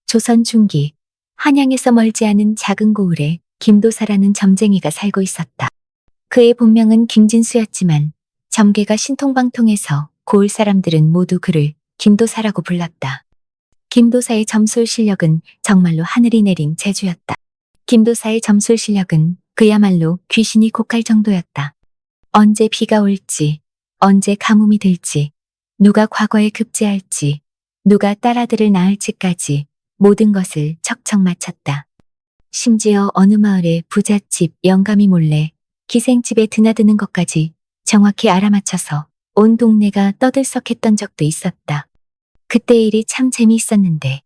조선 중기, 한양에서 멀지 않은 작은 고을에 김도사라는 점쟁이가 살고 있었다. 그의 본명은 김진수였지만 점괘가 신통방통해서 고을 사람들은 모두 그를 김도사라고 불렀다. 김도사의 점술 실력은 정말로 하늘이 내린 재주였다. 김도사의 점술 실력은 그야말로 귀신이 곡할 정도였다. 언제 비가 올지, 언제 가뭄이 들지, 누가 과거에 급제할지, 누가 딸아들을 낳을지까지 모든 것을 척척 맞췄다. 심지어 어느 마을의 부잣집 영감이 몰래 기생집에 드나드는 것까지 정확히 알아맞혀서 온 동네가 떠들썩했던 적도 있었다. 그때 일이 참 재미있었는데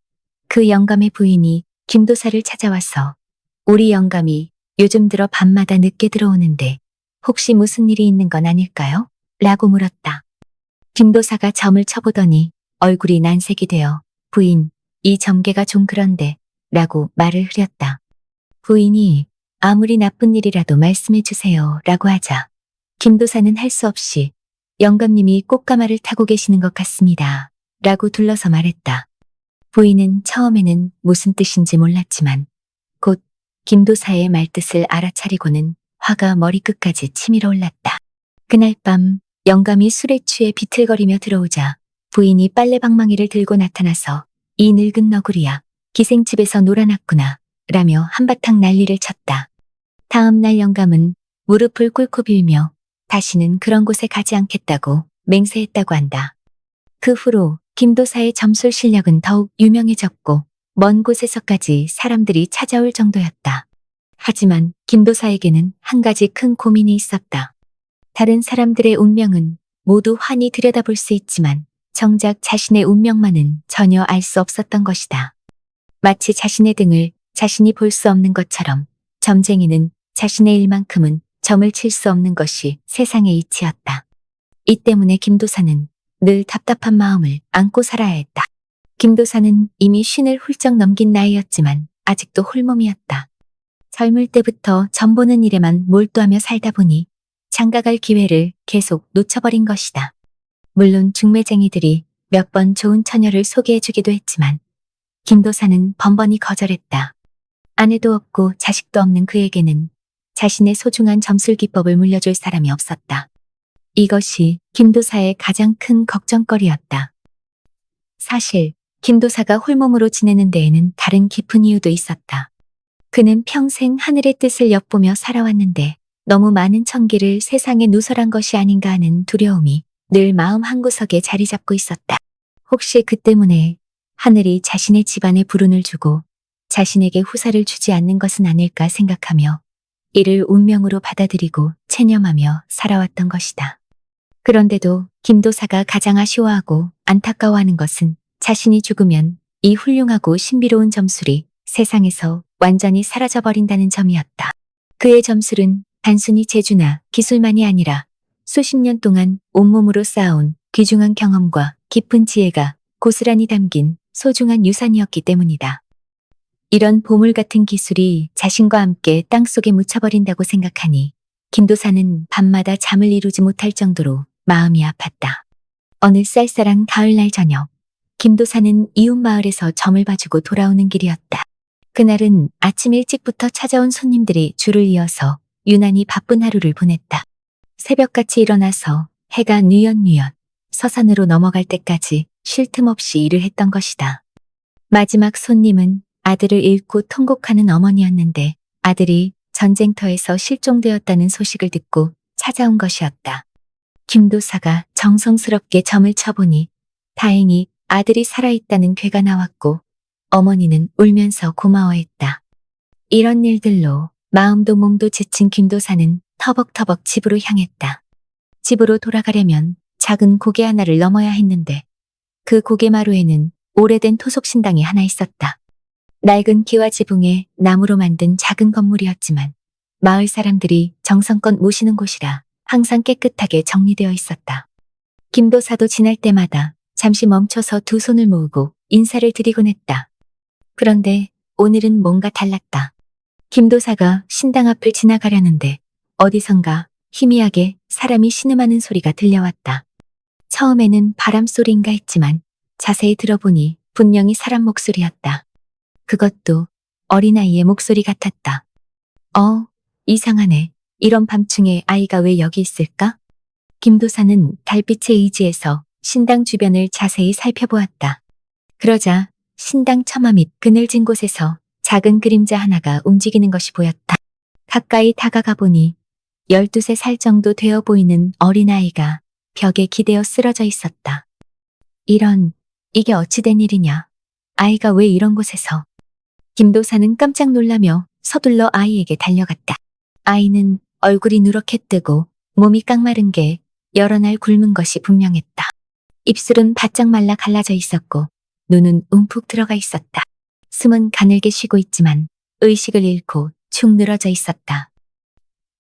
그 영감의 부인이 김도사를 찾아와서 우리 영감이 요즘 들어 밤마다 늦게 들어오는데 혹시 무슨 일이 있는 건 아닐까요? 라고 물었다. 김도사가 점을 쳐보더니 얼굴이 난색이 되어 부인, 이 점괘가 좀 그런데 라고 말을 흐렸다. 부인이 아무리 나쁜 일이라도 말씀해 주세요 라고 하자 김도사는 할 수 없이 영감님이 꽃가마를 타고 계시는 것 같습니다 라고 둘러서 말했다. 부인은 처음에는 무슨 뜻인지 몰랐지만 곧 김도사의 말뜻을 알아차리고는 화가 머리끝까지 치밀어 올랐다. 그날 밤 영감이 술에 취해 비틀거리며 들어오자 부인이 빨래방망이를 들고 나타나서 이 늙은 너구리야 기생집에서 놀아났구나 라며 한바탕 난리를 쳤다. 다음 날 영감은 무릎을 꿇고 빌며 다시는 그런 곳에 가지 않겠다고 맹세했다고 한다. 그 후로 김도사의 점술 실력은 더욱 유명해졌고 먼 곳에서까지 사람들이 찾아올 정도였다. 하지만 김도사에게는 한 가지 큰 고민이 있었다. 다른 사람들의 운명은 모두 환히 들여다볼 수 있지만 정작 자신의 운명만은 전혀 알 수 없었던 것이다. 마치 자신의 등을 자신이 볼 수 없는 것처럼 점쟁이는 자신의 일만큼은 점을 칠 수 없는 것이 세상의 이치였다. 이 때문에 김도사는 늘 답답한 마음을 안고 살아야 했다. 김도사는 이미 쉰을 훌쩍 넘긴 나이였지만 아직도 홀몸이었다. 젊을 때부터 점 보는 일에만 몰두하며 살다 보니 장가갈 기회를 계속 놓쳐버린 것이다. 물론 중매쟁이들이 몇 번 좋은 처녀를 소개해주기도 했지만 김도사는 번번이 거절했다. 아내도 없고 자식도 없는 그에게는 자신의 소중한 점술 기법을 물려줄 사람이 없었다. 이것이 김도사의 가장 큰 걱정거리였다. 사실 김도사가 홀몸으로 지내는 데에는 다른 깊은 이유도 있었다. 그는 평생 하늘의 뜻을 엿보며 살아왔는데 너무 많은 천기를 세상에 누설한 것이 아닌가 하는 두려움이 늘 마음 한구석에 자리 잡고 있었다. 혹시 그 때문에 하늘이 자신의 집안에 불운을 주고 자신에게 후사를 주지 않는 것은 아닐까 생각하며 이를 운명으로 받아들이고 체념하며 살아왔던 것이다. 그런데도 김도사가 가장 아쉬워하고 안타까워하는 것은 자신이 죽으면 이 훌륭하고 신비로운 점술이 세상에서 완전히 사라져버린다는 점이었다. 그의 점술은 단순히 재주나 기술만이 아니라 수십 년 동안 온몸으로 쌓아온 귀중한 경험과 깊은 지혜가 고스란히 담긴 소중한 유산이었기 때문이다. 이런 보물 같은 기술이 자신과 함께 땅속에 묻혀버린다고 생각하니 김도사는 밤마다 잠을 이루지 못할 정도로 마음이 아팠다. 어느 쌀쌀한 가을날 저녁, 김도사는 이웃 마을에서 점을 봐주고 돌아오는 길이었다. 그날은 아침 일찍부터 찾아온 손님들이 줄을 이어서 유난히 바쁜 하루를 보냈다. 새벽같이 일어나서 해가 뉘엿뉘엿 서산으로 넘어갈 때까지 쉴 틈 없이 일을 했던 것이다. 마지막 손님은 아들을 잃고 통곡하는 어머니였는데 아들이 전쟁터에서 실종되었다는 소식을 듣고 찾아온 것이었다. 김도사가 정성스럽게 점을 쳐보니 다행히 아들이 살아있다는 괴가 나왔고 어머니는 울면서 고마워했다. 이런 일들로 마음도 몸도 지친 김도사는 터벅터벅 집으로 향했다. 집으로 돌아가려면 작은 고개 하나를 넘어야 했는데 그 고개마루에는 오래된 토속신당이 하나 있었다. 낡은 기와 지붕에 나무로 만든 작은 건물이었지만 마을 사람들이 정성껏 모시는 곳이라 항상 깨끗하게 정리되어 있었다. 김도사도 지날 때마다 잠시 멈춰서 두 손을 모으고 인사를 드리곤 했다. 그런데 오늘은 뭔가 달랐다. 김도사가 신당 앞을 지나가려는데 어디선가 희미하게 사람이 신음하는 소리가 들려왔다. 처음에는 바람 소리인가 했지만 자세히 들어보니 분명히 사람 목소리였다. 그것도 어린아이의 목소리 같았다. 이상하네. 이런 밤중에 아이가 왜 여기 있을까? 김도사는 달빛에 의지해서 신당 주변을 자세히 살펴보았다. 그러자 신당 처마 밑 그늘진 곳에서 작은 그림자 하나가 움직이는 것이 보였다. 가까이 다가가 보니 12세 살 정도 되어 보이는 어린아이가 벽에 기대어 쓰러져 있었다. 이게 어찌 된 일이냐? 아이가 왜 이런 곳에서? 김도사는 깜짝 놀라며 서둘러 아이에게 달려갔다. 아이는 얼굴이 누렇게 뜨고 몸이 깡마른 게 여러 날 굶은 것이 분명했다. 입술은 바짝 말라 갈라져 있었고 눈은 움푹 들어가 있었다. 숨은 가늘게 쉬고 있지만 의식을 잃고 축 늘어져 있었다.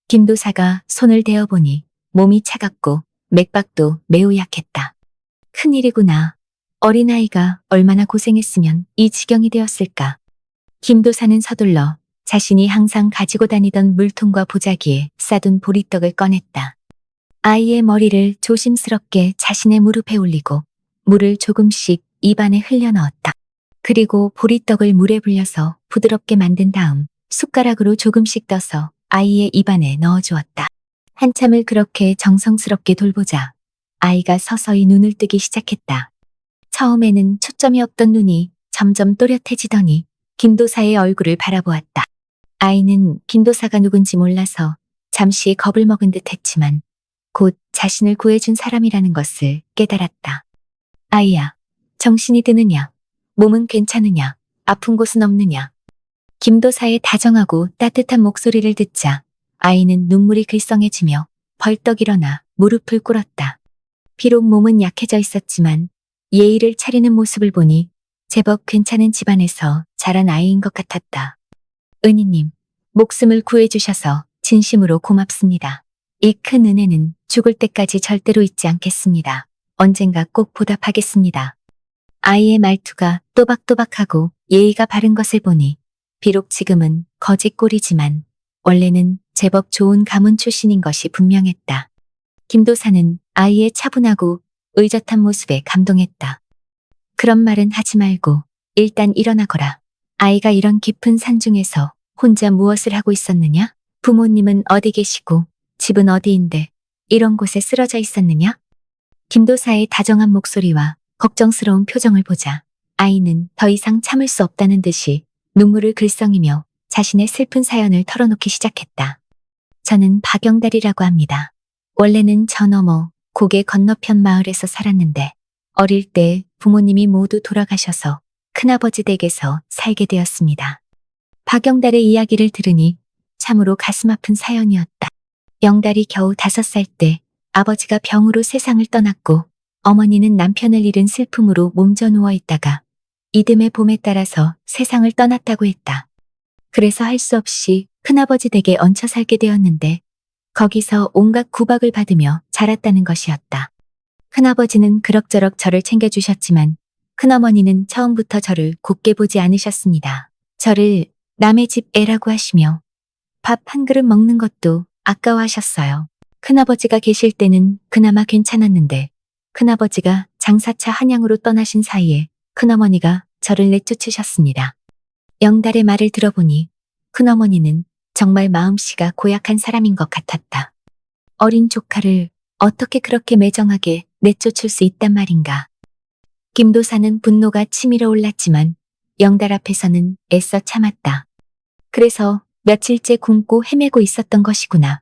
김도사가 손을 대어보니 몸이 차갑고 맥박도 매우 약했다. 큰일이구나. 어린아이가 얼마나 고생했으면 이 지경이 되었을까. 김도사는 서둘러 자신이 항상 가지고 다니던 물통과 보자기에 싸둔 보리떡을 꺼냈다. 아이의 머리를 조심스럽게 자신의 무릎에 올리고 물을 조금씩 입안에 흘려 넣었다. 그리고 보리떡을 물에 불려서 부드럽게 만든 다음 숟가락으로 조금씩 떠서 아이의 입안에 넣어주었다. 한참을 그렇게 정성스럽게 돌보자 아이가 서서히 눈을 뜨기 시작했다. 처음에는 초점이 없던 눈이 점점 또렷해지더니 김도사의 얼굴을 바라보았다. 아이는 김도사가 누군지 몰라서 잠시 겁을 먹은 듯 했지만 곧 자신을 구해준 사람이라는 것을 깨달았다. 아이야, 정신이 드느냐? 몸은 괜찮으냐? 아픈 곳은 없느냐? 김도사의 다정하고 따뜻한 목소리를 듣자 아이는 눈물이 글썽해지며 벌떡 일어나 무릎을 꿇었다. 비록 몸은 약해져 있었지만 예의를 차리는 모습을 보니 제법 괜찮은 집안에서 자란 아이인 것 같았다. 은희님, 목숨을 구해주셔서 진심으로 고맙습니다. 이 큰 은혜는 죽을 때까지 절대로 잊지 않겠습니다. 언젠가 꼭 보답하겠습니다. 아이의 말투가 또박또박하고 예의가 바른 것을 보니 비록 지금은 거짓골이지만 원래는 제법 좋은 가문 출신인 것이 분명했다. 김도사는 아이의 차분하고 의젓한 모습에 감동했다. 그런 말은 하지 말고 일단 일어나거라. 아이가 이런 깊은 산중에서 혼자 무엇을 하고 있었느냐? 부모님은 어디 계시고 집은 어디인데 이런 곳에 쓰러져 있었느냐? 김도사의 다정한 목소리와 걱정스러운 표정을 보자 아이는 더 이상 참을 수 없다는 듯이 눈물을 글썽이며 자신의 슬픈 사연을 털어놓기 시작했다. 저는 박영달이라고 합니다. 원래는 저 너머 고개 건너편 마을에서 살았는데 어릴 때 부모님이 모두 돌아가셔서 큰아버지 댁에서 살게 되었습니다. 박영달의 이야기를 들으니 참으로 가슴 아픈 사연이었다. 영달이 겨우 5살 때 아버지가 병으로 세상을 떠났고 어머니는 남편을 잃은 슬픔으로 몸져 누워 있다가 이듬해 봄에 따라서 세상을 떠났다고 했다. 그래서 할 수 없이 큰아버지 댁에 얹혀 살게 되었는데 거기서 온갖 구박을 받으며 자랐다는 것이었다. 큰아버지는 그럭저럭 저를 챙겨주셨지만 큰어머니는 처음부터 저를 곱게 보지 않으셨습니다. 저를 남의 집 애라고 하시며 밥 한 그릇 먹는 것도 아까워하셨어요. 큰아버지가 계실 때는 그나마 괜찮았는데 큰아버지가 장사차 한양으로 떠나신 사이에 큰어머니가 저를 내쫓으셨습니다. 영달의 말을 들어보니 큰어머니는 정말 마음씨가 고약한 사람인 것 같았다. 어린 조카를 어떻게 그렇게 매정하게 내쫓을 수 있단 말인가. 김도사는 분노가 치밀어 올랐지만 영달 앞에서는 애써 참았다. 그래서 며칠째 굶고 헤매고 있었던 것이구나.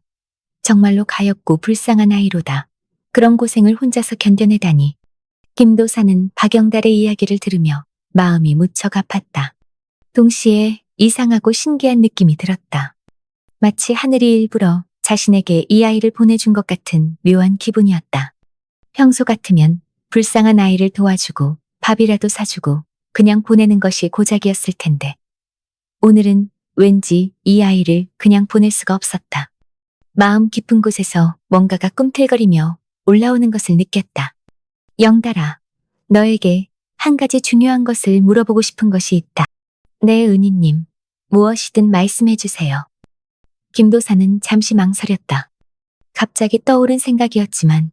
정말로 가엾고 불쌍한 아이로다. 그런 고생을 혼자서 견뎌내다니. 김도사는 박영달의 이야기를 들으며 마음이 무척 아팠다. 동시에 이상하고 신기한 느낌이 들었다. 마치 하늘이 일부러 자신에게 이 아이를 보내준 것 같은 묘한 기분이었다. 평소 같으면 불쌍한 아이를 도와주고 밥이라도 사주고 그냥 보내는 것이 고작이었을 텐데 오늘은 왠지 이 아이를 그냥 보낼 수가 없었다. 마음 깊은 곳에서 뭔가가 꿈틀거리며 올라오는 것을 느꼈다. 영달아, 너에게 한 가지 중요한 것을 물어보고 싶은 것이 있다. 네, 은희님. 무엇이든 말씀해 주세요. 김도사는 잠시 망설였다. 갑자기 떠오른 생각이었지만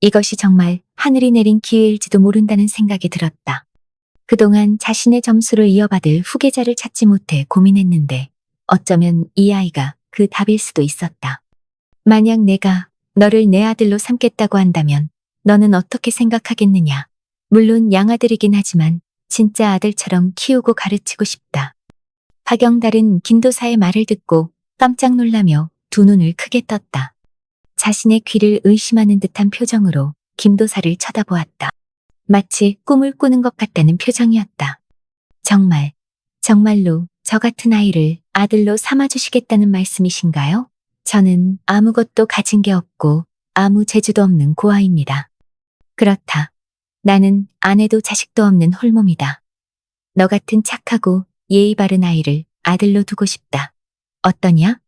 이것이 정말 하늘이 내린 기회일지도 모른다는 생각이 들었다. 그동안 자신의 점수를 이어받을 후계자를 찾지 못해 고민했는데 어쩌면 이 아이가 그 답일 수도 있었다. 만약 내가 너를 내 아들로 삼겠다고 한다면 너는 어떻게 생각하겠느냐? 물론 양아들이긴 하지만 진짜 아들처럼 키우고 가르치고 싶다. 박영달은 김도사의 말을 듣고 깜짝 놀라며 두 눈을 크게 떴다. 자신의 귀를 의심하는 듯한 표정으로 김도사를 쳐다보았다. 마치 꿈을 꾸는 것 같다는 표정이었다. 정말로 저 같은 아이를 아들로 삼아주시겠다는 말씀이신가요? 저는 아무것도 가진 게 없고 아무 재주도 없는 고아입니다. 그렇다. 나는 아내도 자식도 없는 홀몸이다. 너 같은 착하고 예의 바른 아이를 아들로 두고 싶다. 어떠냐?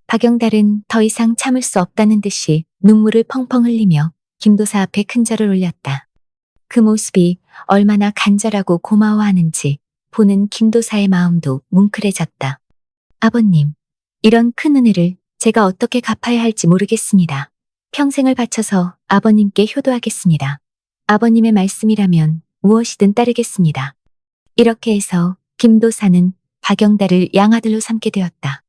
박영달은 더 이상 참을 수 없다는 듯이 눈물을 펑펑 흘리며 김도사 앞에 큰 절을 올렸다. 그 모습이 얼마나 간절하고 고마워하는지 보는 김도사의 마음도 뭉클해졌다. 아버님, 이런 큰 은혜를 제가 어떻게 갚아야 할지 모르겠습니다. 평생을 바쳐서 아버님께 효도하겠습니다. 아버님의 말씀이라면 무엇이든 따르겠습니다. 이렇게 해서 김도사는 박영달을 양아들로 삼게 되었다.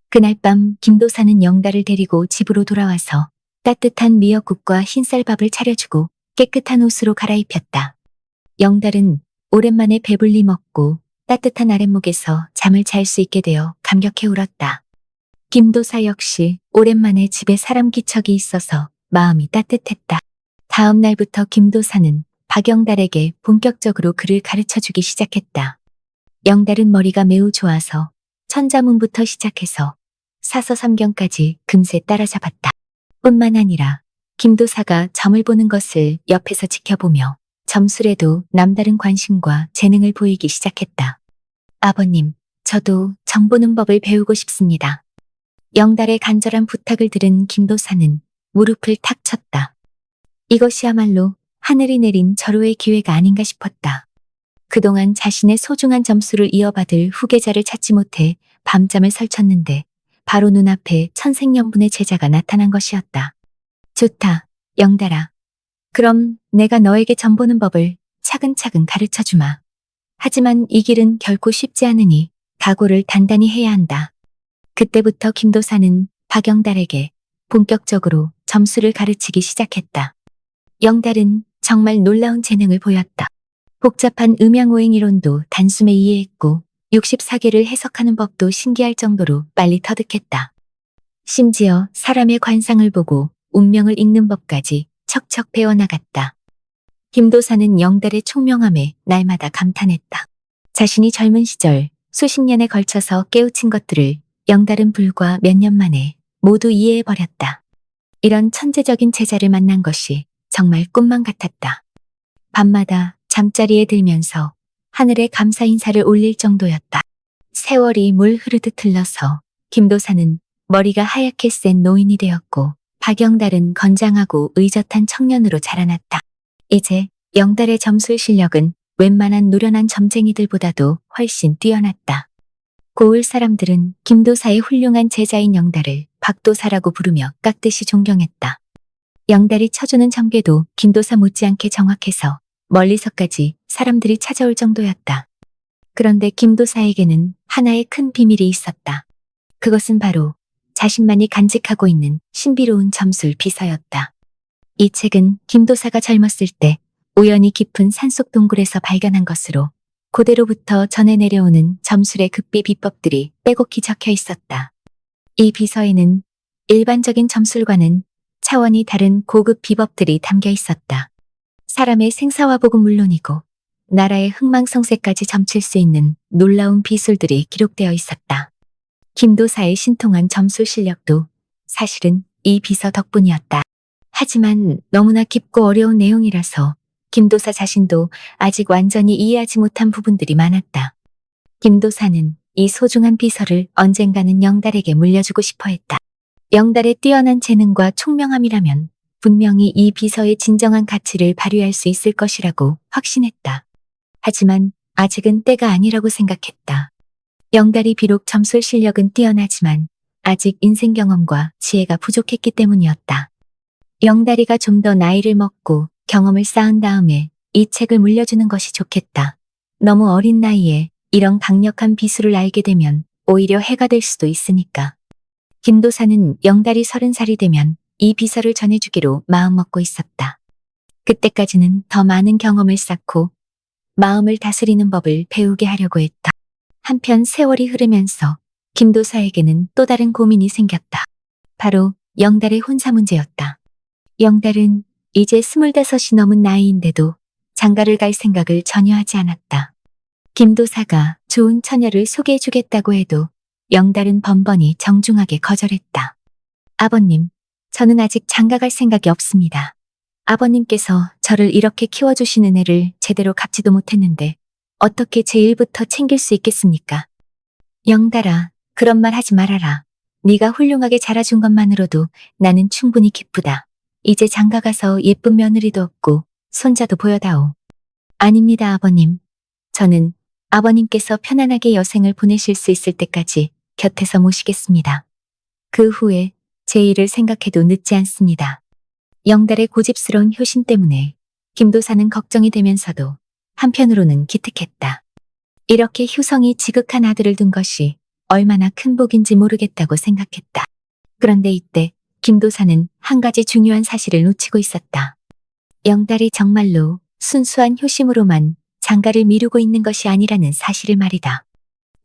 그날 밤 김도사는 영달을 데리고 집으로 돌아와서 따뜻한 미역국과 흰쌀밥을 차려주고 깨끗한 옷으로 갈아입혔다. 영달은 오랜만에 배불리 먹고 따뜻한 아랫목에서 잠을 잘 수 있게 되어 감격해 울었다. 김도사 역시 오랜만에 집에 사람 기척이 있어서 마음이 따뜻했다. 다음 날부터 김도사는 박영달에게 본격적으로 글을 가르쳐주기 시작했다. 영달은 머리가 매우 좋아서 천자문부터 시작해서 사서삼경까지 금세 따라잡았다. 뿐만 아니라 김도사가 점을 보는 것을 옆에서 지켜보며 점술에도 남다른 관심과 재능을 보이기 시작했다. 아버님, 저도 점 보는 법을 배우고 싶습니다. 영달의 간절한 부탁을 들은 김도사는 무릎을 탁 쳤다. 이것이야말로 하늘이 내린 절호의 기회가 아닌가 싶었다. 그동안 자신의 소중한 점수를 이어받을 후계자를 찾지 못해 밤잠을 설쳤는데 바로 눈앞에 천생연분의 제자가 나타난 것이었다. 좋다, 영달아. 그럼 내가 너에게 점 보는 법을 차근차근 가르쳐주마. 하지만 이 길은 결코 쉽지 않으니 각오를 단단히 해야 한다. 그때부터 김도사는 박영달에게 본격적으로 점수를 가르치기 시작했다. 영달은 정말 놀라운 재능을 보였다. 복잡한 음양오행 이론도 단숨에 이해했고 64개를 해석하는 법도 신기할 정도로 빨리 터득했다. 심지어 사람의 관상을 보고 운명을 읽는 법까지 척척 배워나갔다. 김도사는 영달의 총명함에 날마다 감탄했다. 자신이 젊은 시절 수십 년에 걸쳐서 깨우친 것들을 영달은 불과 몇 년 만에 모두 이해해버렸다. 이런 천재적인 제자를 만난 것이 정말 꿈만 같았다. 밤마다 잠자리에 들면서 하늘에 감사 인사를 올릴 정도였다. 세월이 물 흐르듯 흘러서 김도사는 머리가 하얗게 센 노인이 되었고 박영달은 건장하고 의젓한 청년으로 자라났다. 이제 영달의 점술 실력은 웬만한 노련한 점쟁이들보다도 훨씬 뛰어났다. 고을 사람들은 김도사의 훌륭한 제자인 영달을 박도사라고 부르며 깍듯이 존경했다. 영달이 쳐주는 점괘도 김도사 못지않게 정확해서 멀리서까지 사람들이 찾아올 정도였다. 그런데 김도사에게는 하나의 큰 비밀이 있었다. 그것은 바로 자신만이 간직하고 있는 신비로운 점술 비서였다. 이 책은 김도사가 젊었을 때 우연히 깊은 산속 동굴에서 발견한 것으로 고대로부터 전해 내려오는 점술의 극비 비법들이 빼곡히 적혀 있었다. 이 비서에는 일반적인 점술과는 차원이 다른 고급 비법들이 담겨 있었다. 사람의 생사화복은 물론이고 나라의 흥망성쇠까지 점칠 수 있는 놀라운 비술들이 기록되어 있었다. 김도사의 신통한 점술 실력도 사실은 이 비서 덕분이었다. 하지만 너무나 깊고 어려운 내용이라서 김도사 자신도 아직 완전히 이해하지 못한 부분들이 많았다. 김도사는 이 소중한 비서를 언젠가는 영달에게 물려주고 싶어 했다. 영달의 뛰어난 재능과 총명함이라면 분명히 이 비서의 진정한 가치를 발휘할 수 있을 것이라고 확신했다. 하지만 아직은 때가 아니라고 생각했다. 영달이 비록 점술 실력은 뛰어나지만 아직 인생 경험과 지혜가 부족했기 때문이었다. 영달이가 좀 더 나이를 먹고 경험을 쌓은 다음에 이 책을 물려주는 것이 좋겠다. 너무 어린 나이에 이런 강력한 비수를 알게 되면 오히려 해가 될 수도 있으니까. 김도사는 영달이 30살이 되면 이 비서를 전해주기로 마음먹고 있었다. 그때까지는 더 많은 경험을 쌓고 마음을 다스리는 법을 배우게 하려고 했다. 한편 세월이 흐르면서 김도사에게는 또 다른 고민이 생겼다. 바로 영달의 혼사 문제였다. 영달은 이제 25이 넘은 나이인데도 장가를 갈 생각을 전혀 하지 않았다. 김도사가 좋은 처녀를 소개해주겠다고 해도 영달은 번번이 정중하게 거절했다. 아버님, 저는 아직 장가 갈 생각이 없습니다. 아버님께서 저를 이렇게 키워주신 은혜를 제대로 갚지도 못했는데 어떻게 제 일부터 챙길 수 있겠습니까? 영달아, 그런 말 하지 말아라. 네가 훌륭하게 자라준 것만으로도 나는 충분히 기쁘다. 이제 장가 가서 예쁜 며느리도 얻고 손자도 보여다오. 아닙니다, 아버님. 저는 아버님께서 편안하게 여생을 보내실 수 있을 때까지 곁에서 모시겠습니다. 그 후에 제 일을 생각해도 늦지 않습니다. 영달의 고집스러운 효심 때문에 김도사는 걱정이 되면서도 한편으로는 기특했다. 이렇게 효성이 지극한 아들을 둔 것이 얼마나 큰 복인지 모르겠다고 생각했다. 그런데 이때 김도사는 한 가지 중요한 사실을 놓치고 있었다. 영달이 정말로 순수한 효심으로만 장가를 미루고 있는 것이 아니라는 사실을 말이다.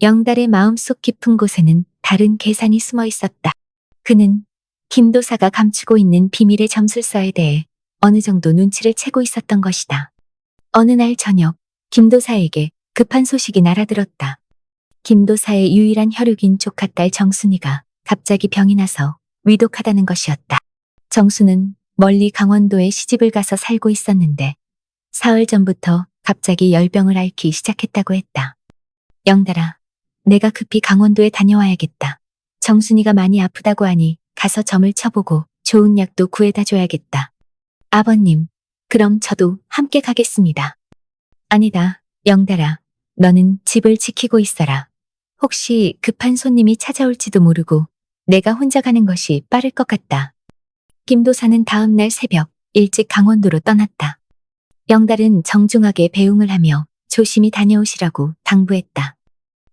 영달의 마음속 깊은 곳에는 다른 계산이 숨어 있었다. 그는 김도사가 감추고 있는 비밀의 점술서에 대해 어느 정도 눈치를 채고 있었던 것이다. 어느 날 저녁, 김도사에게 급한 소식이 날아들었다. 김도사의 유일한 혈육인 조카딸 정순이가 갑자기 병이 나서 위독하다는 것이었다. 정수는 멀리 강원도에 시집을 가서 살고 있었는데 사흘 전부터 갑자기 열병을 앓기 시작했다고 했다. 영달아, 내가 급히 강원도에 다녀와야겠다. 정순이가 많이 아프다고 하니 가서 점을 쳐보고 좋은 약도 구해다 줘야겠다. 아버님, 그럼 저도 함께 가겠습니다. 아니다, 영달아. 너는 집을 지키고 있어라. 혹시 급한 손님이 찾아올지도 모르고 내가 혼자 가는 것이 빠를 것 같다. 김도사는 다음 날 새벽 일찍 강원도로 떠났다. 영달은 정중하게 배웅을 하며 조심히 다녀오시라고 당부했다.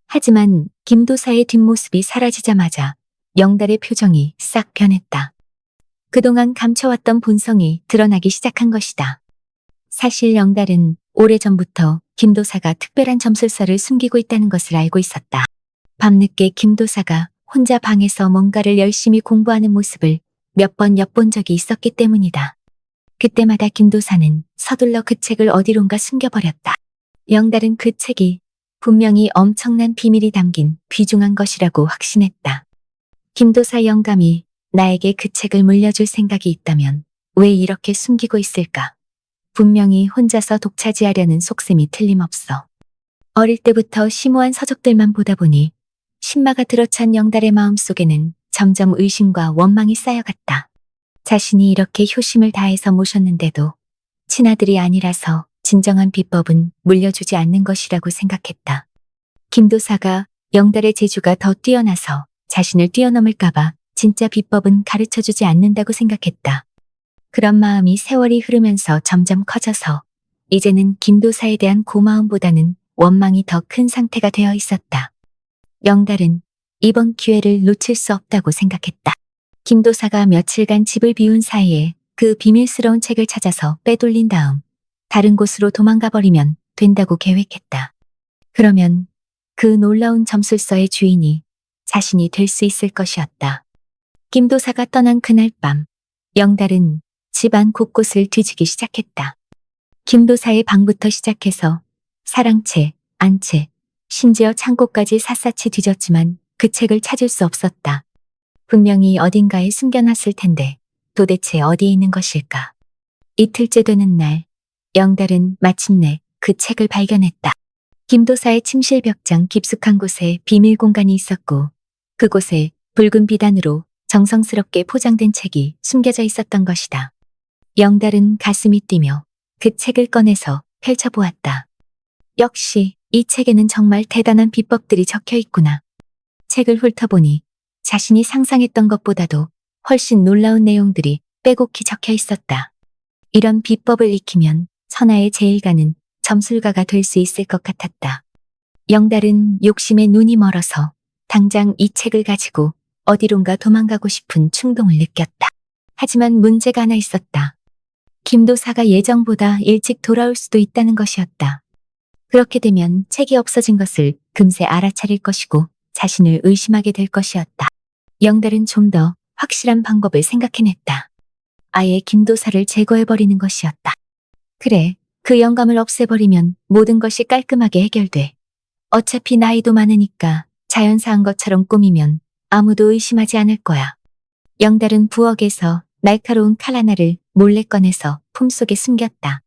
하지만 김도사의 뒷모습이 사라지자마자 영달의 표정이 싹 변했다. 그동안 감춰왔던 본성이 드러나기 시작한 것이다. 사실 영달은 오래전부터 김도사가 특별한 점술서를 숨기고 있다는 것을 알고 있었다. 밤늦게 김도사가 혼자 방에서 뭔가를 열심히 공부하는 모습을 몇 번 엿본 적이 있었기 때문이다. 그때마다 김도사는 서둘러 그 책을 어디론가 숨겨버렸다. 영달은 그 책이 분명히 엄청난 비밀이 담긴 귀중한 것이라고 확신했다. 김도사 영감이 나에게 그 책을 물려줄 생각이 있다면 왜 이렇게 숨기고 있을까? 분명히 혼자서 독차지하려는 속셈이 틀림없어. 어릴 때부터 심오한 서적들만 보다 보니 신마가 들어찬 영달의 마음속에는 점점 의심과 원망이 쌓여갔다. 자신이 이렇게 효심을 다해서 모셨는데도 친아들이 아니라서 진정한 비법은 물려주지 않는 것이라고 생각했다. 김도사가 영달의 재주가 더 뛰어나서 자신을 뛰어넘을까봐 진짜 비법은 가르쳐주지 않는다고 생각했다. 그런 마음이 세월이 흐르면서 점점 커져서 이제는 김도사에 대한 고마움보다는 원망이 더 큰 상태가 되어 있었다. 영달은 이번 기회를 놓칠 수 없다고 생각했다. 김도사가 며칠간 집을 비운 사이에 그 비밀스러운 책을 찾아서 빼돌린 다음 다른 곳으로 도망가 버리면 된다고 계획했다. 그러면 그 놀라운 점술서의 주인이 자신이 될 수 있을 것이었다. 김도사가 떠난 그날 밤, 영달은 집안 곳곳을 뒤지기 시작했다. 김도사의 방부터 시작해서 사랑채, 안채, 심지어 창고까지 샅샅이 뒤졌지만 그 책을 찾을 수 없었다. 분명히 어딘가에 숨겨놨을 텐데 도대체 어디에 있는 것일까? 이틀째 되는 날, 영달은 마침내 그 책을 발견했다. 김도사의 침실 벽장 깊숙한 곳에 비밀 공간이 있었고 그곳에 붉은 비단으로 정성스럽게 포장된 책이 숨겨져 있었던 것이다. 영달은 가슴이 뛰며 그 책을 꺼내서 펼쳐보았다. 역시 이 책에는 정말 대단한 비법들이 적혀 있구나. 책을 훑어보니 자신이 상상했던 것보다도 훨씬 놀라운 내용들이 빼곡히 적혀 있었다. 이런 비법을 익히면 천하의 제일가는 점술가가 될 수 있을 것 같았다. 영달은 욕심에 눈이 멀어서 당장 이 책을 가지고 어디론가 도망가고 싶은 충동을 느꼈다. 하지만 문제가 하나 있었다. 김도사가 예정보다 일찍 돌아올 수도 있다는 것이었다. 그렇게 되면 책이 없어진 것을 금세 알아차릴 것이고 자신을 의심하게 될 것이었다. 영달은 좀 더 확실한 방법을 생각해냈다. 아예 김도사를 제거해버리는 것이었다. 그래, 그 영감을 없애버리면 모든 것이 깔끔하게 해결돼. 어차피 나이도 많으니까 자연사한 것처럼 꾸미면 아무도 의심하지 않을 거야. 영달은 부엌에서 날카로운 칼 하나를 몰래 꺼내서 품속에 숨겼다.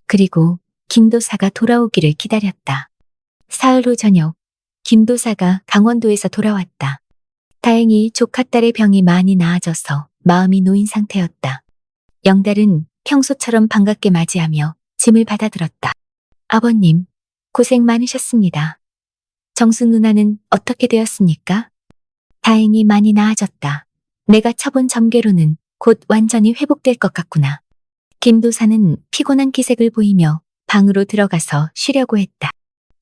그리고 김도사가 돌아오기를 기다렸다. 사흘 후 저녁, 김도사가 강원도에서 돌아왔다. 다행히 조카딸의 병이 많이 나아져서 마음이 놓인 상태였다. 영달은 평소처럼 반갑게 맞이하며 짐을 받아들었다. 아버님, 고생 많으셨습니다. 정수 누나는 어떻게 되었습니까? 다행히 많이 나아졌다. 내가 쳐본 점괘로는 곧 완전히 회복될 것 같구나. 김도사는 피곤한 기색을 보이며 방으로 들어가서 쉬려고 했다.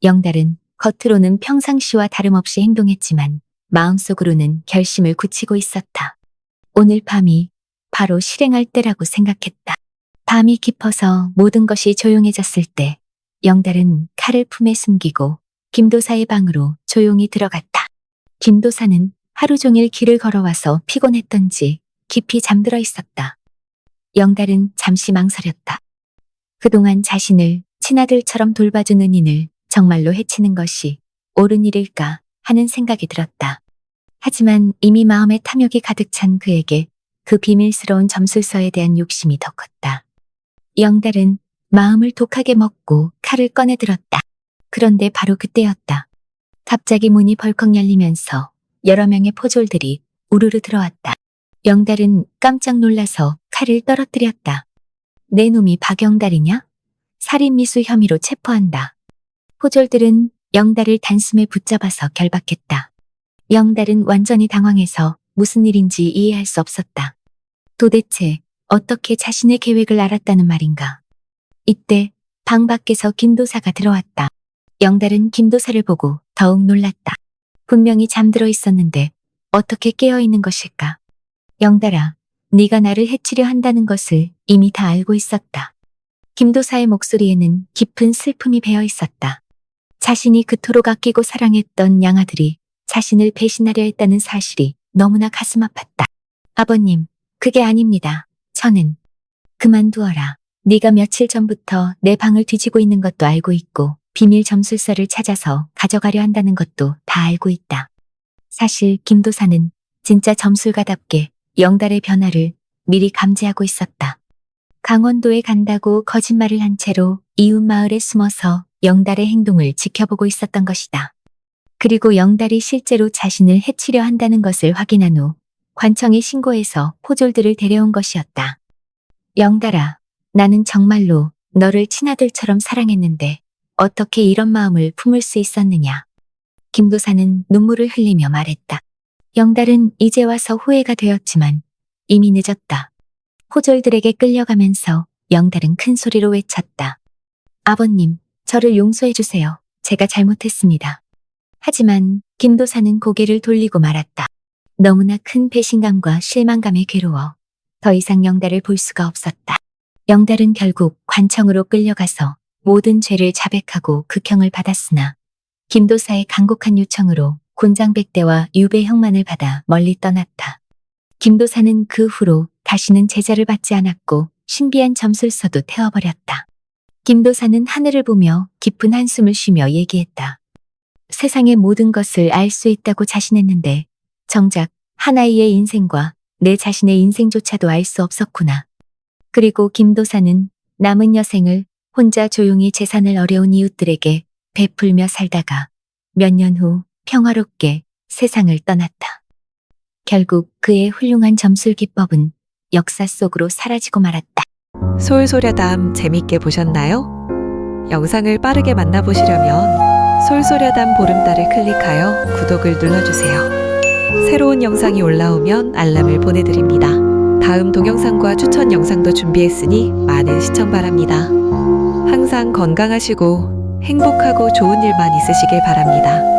영달은 겉으로는 평상시와 다름없이 행동했지만 마음속으로는 결심을 굳히고 있었다. 오늘 밤이 바로 실행할 때라고 생각했다. 밤이 깊어서 모든 것이 조용해졌을 때 영달은 칼을 품에 숨기고 김도사의 방으로 조용히 들어갔다. 김도사는 하루 종일 길을 걸어와서 피곤했던지 깊이 잠들어 있었다. 영달은 잠시 망설였다. 그동안 자신을 친아들처럼 돌봐준 은인을 정말로 해치는 것이 옳은 일일까 하는 생각이 들었다. 하지만 이미 마음에 탐욕이 가득 찬 그에게 그 비밀스러운 점술서에 대한 욕심이 더 컸다. 영달은 마음을 독하게 먹고 칼을 꺼내 들었다. 그런데 바로 그때였다. 갑자기 문이 벌컥 열리면서 여러 명의 포졸들이 우르르 들어왔다. 영달은 깜짝 놀라서 칼을 떨어뜨렸다. 내 놈이 박영달이냐? 살인미수 혐의로 체포한다. 포졸들은 영달을 단숨에 붙잡아서 결박했다. 영달은 완전히 당황해서 무슨 일인지 이해할 수 없었다. 도대체 어떻게 자신의 계획을 알았다는 말인가? 이때 방 밖에서 김도사가 들어왔다. 영달은 김도사를 보고 더욱 놀랐다. 분명히 잠들어 있었는데 어떻게 깨어 있는 것일까? 영달아, 네가 나를 해치려 한다는 것을 이미 다 알고 있었다. 김도사의 목소리에는 깊은 슬픔이 배어 있었다. 자신이 그토록 아끼고 사랑했던 양아들이 자신을 배신하려 했다는 사실이 너무나 가슴 아팠다. 아버님, 그게 아닙니다. 저는 그만두어라. 네가 며칠 전부터 내 방을 뒤지고 있는 것도 알고 있고 비밀 점술서를 찾아서 가져가려 한다는 것도 다 알고 있다. 사실 김도사는 진짜 점술가답게 영달의 변화를 미리 감지하고 있었다. 강원도에 간다고 거짓말을 한 채로 이웃 마을에 숨어서 영달의 행동을 지켜보고 있었던 것이다. 그리고 영달이 실제로 자신을 해치려 한다는 것을 확인한 후 관청에 신고해서 포졸들을 데려온 것이었다. 영달아, 나는 정말로 너를 친아들처럼 사랑했는데 어떻게 이런 마음을 품을 수 있었느냐. 김도사는 눈물을 흘리며 말했다. 영달은 이제 와서 후회가 되었지만 이미 늦었다. 포졸들에게 끌려가면서 영달은 큰 소리로 외쳤다. 아버님, 저를 용서해 주세요. 제가 잘못했습니다. 하지만 김도사는 고개를 돌리고 말았다. 너무나 큰 배신감과 실망감에 괴로워 더 이상 영달을 볼 수가 없었다. 영달은 결국 관청으로 끌려가서 모든 죄를 자백하고 극형을 받았으나 김도사의 간곡한 요청으로 곤장백대와 유배형만을 받아 멀리 떠났다. 김도사는 그 후로 다시는 제자를 받지 않았고 신비한 점술서도 태워버렸다. 김도사는 하늘을 보며 깊은 한숨을 쉬며 얘기했다. 세상의 모든 것을 알 수 있다고 자신했는데 정작 하나이의 인생과 내 자신의 인생조차도 알 수 없었구나. 그리고 김도사는 남은 여생을 혼자 조용히 재산을 어려운 이웃들에게 베풀며 살다가 몇 년 후 평화롭게 세상을 떠났다. 결국 그의 훌륭한 점술 기법은 역사 속으로 사라지고 말았다. 솔솔야담 재밌게 보셨나요? 영상을 빠르게 만나보시려면 솔솔야담 보름달을 클릭하여 구독을 눌러주세요. 새로운 영상이 올라오면 알람을 보내드립니다. 다음 동영상과 추천 영상도 준비했으니 많은 시청 바랍니다. 항상 건강하시고 행복하고 좋은 일만 있으시길 바랍니다.